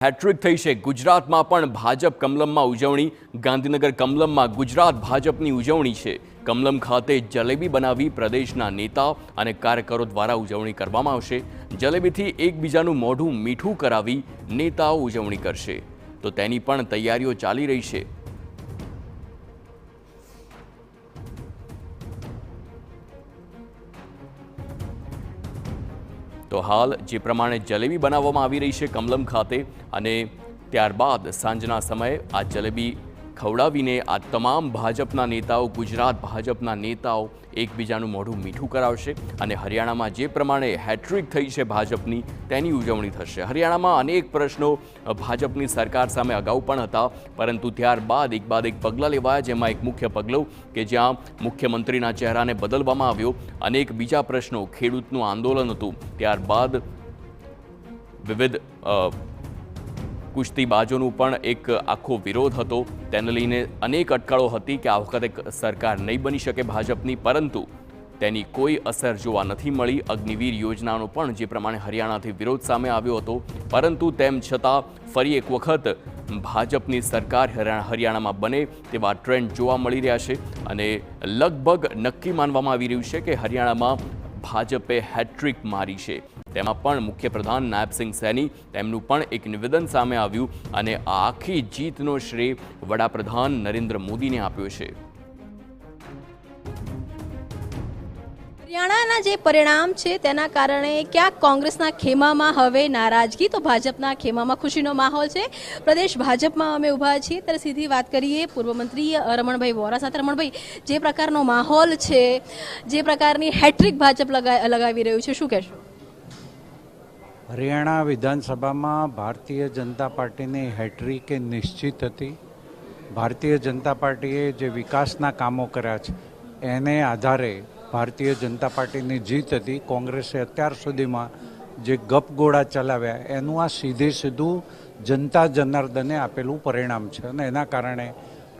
Hat trick થઈ છે ગુજરાતમાં પણ ભાજપ કમલમમાં ઉજવણી ગાંધીનગર કમલમમાં ગુજરાત ભાજપની ઉજવણી છે કમલમ ખાતે જલેબી બનાવી પ્રદેશના નેતા અને કાર્યકરો દ્વારા ઉજવણી કરવામાં આવશે જલેબીથી એકબીજાનું મોઢું મીઠું કરાવી નેતાઓ ઉજવણી કરશે તો તેની પણ તૈયારીઓ ચાલી રહી છે તો હાલ જે પ્રમાણે જલેબી બનાવવામાં આવી રહી છે કમલમ ખાતે અને ત્યારબાદ સાંજના સમયે આ જલેબી ખવડાવીને આ તમામ ભાજપના નેતાઓ ગુજરાત ભાજપના નેતાઓ એકબીજાનું મોઢું મીઠું કરાવશે અને હરિયાણામાં જે પ્રમાણે હેટ્રિક થઈ છે ભાજપની તેની ઉજવણી થશે હરિયાણામાં અનેક પ્રશ્નો ભાજપની સરકાર સામે અગાઉ પણ હતા પરંતુ ત્યારબાદ એક બાદ એક પગલાં લેવાયા જેમાં એક મુખ્ય પગલું કે જ્યાં મુખ્યમંત્રીના ચહેરાને બદલવામાં આવ્યો અનેક બીજા પ્રશ્નો ખેડૂતનું આંદોલન હતું ત્યારબાદ વિવિધ કુસ્તીબાજોનું પણ એક આખો વિરોધ હતો તેને લઈને અનેક અટકળો હતી કે આ વખતે સરકાર નહીં બની શકે ભાજપની પરંતુ તેની કોઈ અસર જોવા નથી મળી અગ્નિવીર યોજનાનો પણ જે પ્રમાણે હરિયાણાથી વિરોધ સામે આવ્યો હતો પરંતુ તેમ છતાં ફરી એક વખત ભાજપની સરકાર હરિયાણામાં બને તેવા ટ્રેન્ડ જોવા મળી રહ્યા છે અને લગભગ નક્કી માનવામાં આવી રહ્યું છે કે હરિયાણામાં ભાજપે હેટ્રિક મારી છે તેમાં પણ મુખ્યપ્રધાન નાયબસિંહ સૈની તેમનું પણ એક નિવેદન સામે આવ્યું અને આ આખી જીતનો શ્રેય વડાપ્રધાન નરેન્દ્ર મોદીને આપ્યો છે હરિયાણાના જે પરિણામ છે તેના કારણે ક્યાંક કોંગ્રેસના ખેમામાં હવે નારાજગી તો ભાજપના ખેમામાં ખુશીનો માહોલ છે પ્રદેશ ભાજપમાં અમે ઊભા છીએ ત્યારે સીધી વાત કરીએ પૂર્વ મંત્રી રમણભાઈ વોરા સાથે રમણભાઈ જે પ્રકારનો માહોલ છે જે પ્રકારની હેટ્રિક ભાજપ લગાવી રહ્યું છે શું કહેશો હરિયાણા વિધાનસભામાં ભારતીય જનતા પાર્ટીની હેટ્રિક એ નિશ્ચિત હતી ભારતીય જનતા પાર્ટીએ જે વિકાસના કામો કર્યા છે એને આધારે ભારતીય જનતા પાર્ટીની જીત હતી કોંગ્રેસે અત્યાર સુધીમાં જે ગપગોળા ચલાવ્યા એનું આ સીધે સીધું જનતા જનાર્દને આપેલું પરિણામ છે અને એના કારણે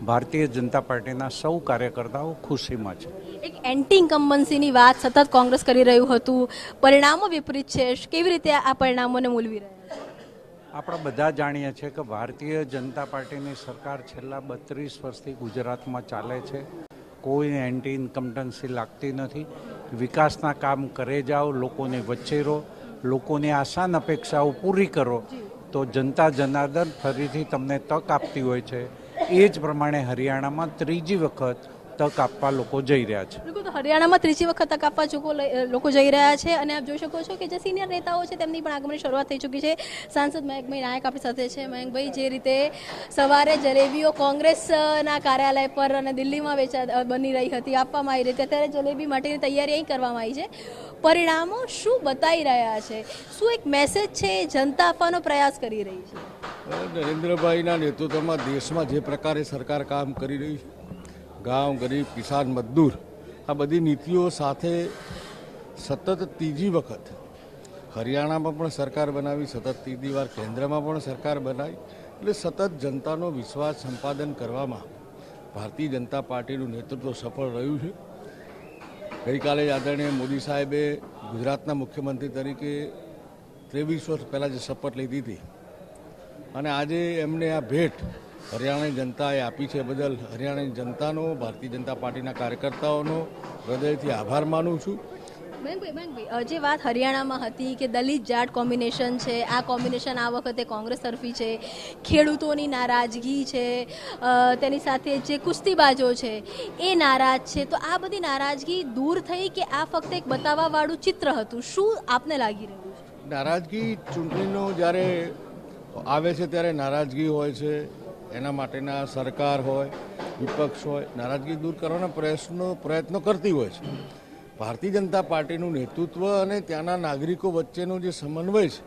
ભારતીય જનતા પાર્ટીના સૌ કાર્યકર્તાઓ ખુશીમાં છે એક એન્ટી ઇન્કમ્બન્સીની વાત સતત કોંગ્રેસ કરી રહ્યું હતું પરિણામો વિપરીત છે કેવી રીતે આ પરિણામોને મૂલવી રહ્યા છે આપણે બધા જાણીએ છીએ કે ભારતીય જનતા પાર્ટીની સરકાર છેલ્લા 32 વર્ષથી ગુજરાતમાં ચાલે છે કોઈ એન્ટી ઇન્કમ્બન્સી લાગતી નથી વિકાસના કામ કરે જાઓ લોકોની વચ્ચે રહો લોકોની આશા અપેક્ષાઓ પૂરી કરો તો જનતા જનાર્દન ફરીથી તમને તક આપતી હોય છે એ જ પ્રમાણે હરિયાણામાં ત્રીજી વખત તક આપવા લોકો જઈ રહ્યા છે બિલકુલ તો હરિયાણામાં ત્રીજી વખત તક આપવા લોકો જઈ રહ્યા છે અને આપ જોઈ શકો છો કે જે સિનિયર નેતાઓ છે તેમની પણ આગમનની શરૂઆત થઈ ચૂકી છે સાંસદ મયંકભાઈ નાયક આપણી સાથે છે મયંકભાઈ જે રીતે સવારે જલેબીઓ કોંગ્રેસના કાર્યાલય પર અને દિલ્હીમાં બની રહી હતી આપવામાં આવી રહી હતી અત્યારે જલેબી માટેની તૈયારી અહીં કરવામાં આવી છે પરિણામો શું બતાવી રહ્યા છે શું એક મેસેજ છે જનતા આપવાનો પ્રયાસ કરી રહી છે નરેન્દ્રભાઈના નેતૃત્વમાં દેશમાં જે પ્રકારે સરકાર કામ કરી રહી છે ગાંવ ગરીબ કિસાન મજદૂર આ બધી નીતિઓ સાથે સતત ત્રીજી વખત હરિયાણામાં પણ સરકાર બનાવી સતત ત્રીજી વાર કેન્દ્રમાં પણ સરકાર બનાવી એટલે સતત જનતાનો વિશ્વાસ સંપાદન કરવામાં ભારતીય જનતા પાર્ટીનું નેતૃત્વ સફળ રહ્યું છે ગઈકાલે આદરણીય મોદી સાહેબે ગુજરાતના મુખ્યમંત્રી તરીકે 23 વર્ષ પહેલાં જે શપથ લીધી હતી અને આજે એમને આ ભેટ હરિયાણાની જનતાએ આપી છે બદલ હરિયાણાની જનતાનો ભારતીય જનતા પાર્ટીના કાર્યકર્તાઓનો હૃદયથી આભાર માનું છું મયંકભાઈ જે વાત હરિયાણામાં હતી કે દલિત જાટ કોમ્બિનેશન છે આ કોમ્બિનેશન આ વખતે કોંગ્રેસ તરફી છે ખેડૂતોની નારાજગી છે તેની સાથે જે કુસ્તીબાજો છે એ નારાજ છે તો આ બધી નારાજગી દૂર થઈ કે આ ફક્ત એક બતાવવાવાળું ચિત્ર હતું શું આપને લાગી રહ્યું છે નારાજગી ચૂંટણીનો જ્યારે આવે છે ત્યારે નારાજગી હોય છે એના માટેના સરકાર હોય વિપક્ષ હોય નારાજગી દૂર કરવાના પ્રયત્નો કરતી હોય છે ભારતીય જનતા પાર્ટીનું નેતૃત્વ અને ત્યાંના નાગરિકો વચ્ચેનો જે સમન્વય છે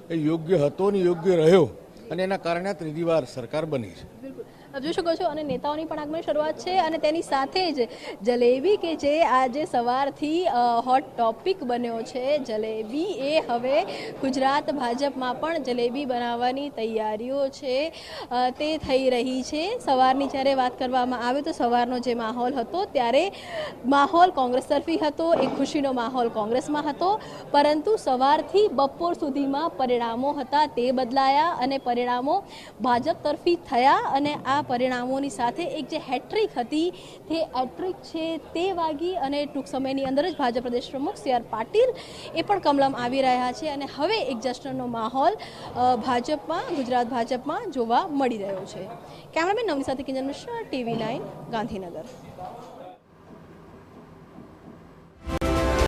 એ યોગ્ય હતો ને યોગ્ય રહ્યો અને એના કારણે ત્રીજી વાર સરકાર બની છે આપ જોઈ શકો છો અને નેતાઓની પણ આગમનની શરૂઆત છે અને તેની સાથે જ જલેબી કે જે આજે સવારથી હોટ ટોપિક બન્યો છે, જલેબી એ હવે ગુજરાત ભાજપમાં પણ જલેબી બનાવવાની તૈયારીઓ છે તે થઈ રહી છે. સવારની જ્યારે વાત કરવામાં આવે તો સવારનો જે માહોલ હતો ત્યારે માહોલ કોંગ્રેસ તરફી હતો, એક ખુશીનો માહોલ કોંગ્રેસમાં હતો, પરંતુ સવારથી બપોર સુધીમાં પરિણામો હતા તે બદલાયા અને પરિણામો ભાજપ તરફી થયા અને આ પરિણામોની સાથે એક જે હેટ્રિક હતી તે હેટ્રિક છે તે વાગી અને ટૂંક સમયની અંદર જ ભાજપ પ્રદેશ પ્રમુખ સી આર પાટીલ એ પણ કમલમ આવી રહ્યા છે અને હવે એક જશ્નનો માહોલ ભાજપમાં, ગુજરાત ભાજપમાં જોવા મળી રહ્યો છે. કેમેરામેન નવની સાથે કિંજલ મિશ્રા, TV9 ગાંધીનગર.